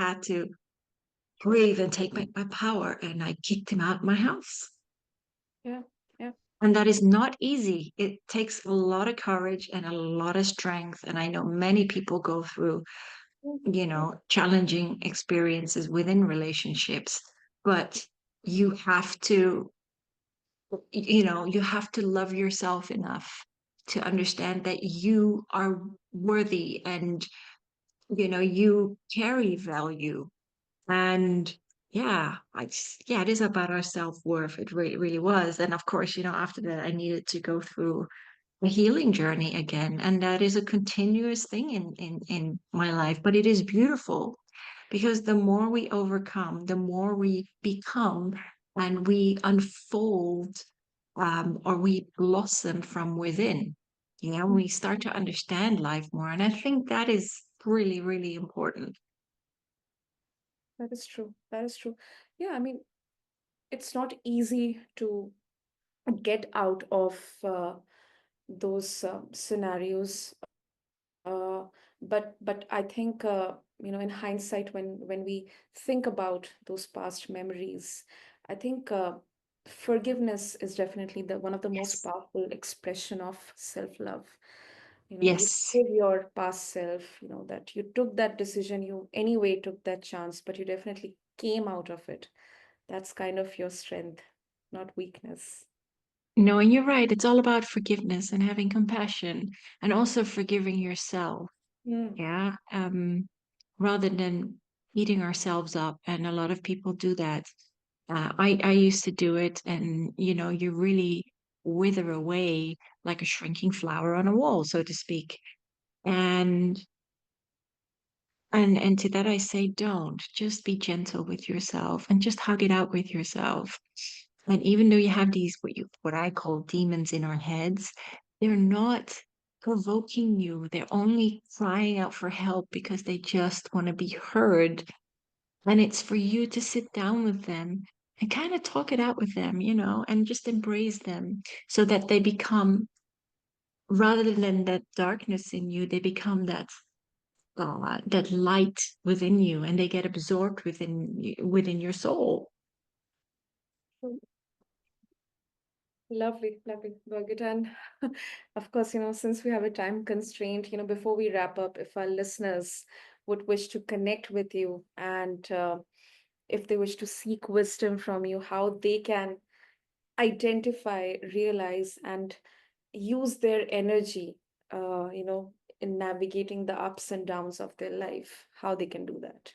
had to breathe and take back my power, and I kicked him out of my house. Yeah. Yeah. And that is not easy. It takes a lot of courage and a lot of strength. And I know many people go through, challenging experiences within relationships, but you have to, you have to love yourself enough to understand that you are worthy, and, you carry value. And yeah, yeah, it is about our self-worth. It really, really was. And of course, after that, I needed to go through a healing journey again. And that is a continuous thing in my life. But it is beautiful because the more we overcome, the more we become, and we unfold, or we blossom from within. We start to understand life more. And I think that is really, really important. That is true. That is true. Yeah, I mean, it's not easy to get out of those scenarios. Uh, but I think in hindsight, when we think about those past memories, I think forgiveness is definitely the one of the most Yes. powerful expression of self-love. You Yes. forgive your past self, that you took that decision, you anyway took that chance, but you definitely came out of it. That's kind of your strength, not weakness. No, and you're right. It's all about forgiveness and having compassion, and also forgiving yourself. Mm. Yeah. Rather than beating ourselves up. And a lot of people do that. I used to do it, and you really wither away like a shrinking flower on a wall, so to speak. And and to that I say, don't. Just be gentle with yourself and just hug it out with yourself. And even though you have these what I call demons in our heads, they're not provoking you. They're only crying out for help because they just want to be heard. And it's for you to sit down with them and kind of talk it out with them, and just embrace them, so that they become, rather than that darkness in you, they become that light within you, and they get absorbed within your soul. Lovely, lovely, Birgit. And of course, since we have a time constraint, before we wrap up, if our listeners would wish to connect with you and if they wish to seek wisdom from you, how they can identify, realize, and use their energy, in navigating the ups and downs of their life, how they can do that.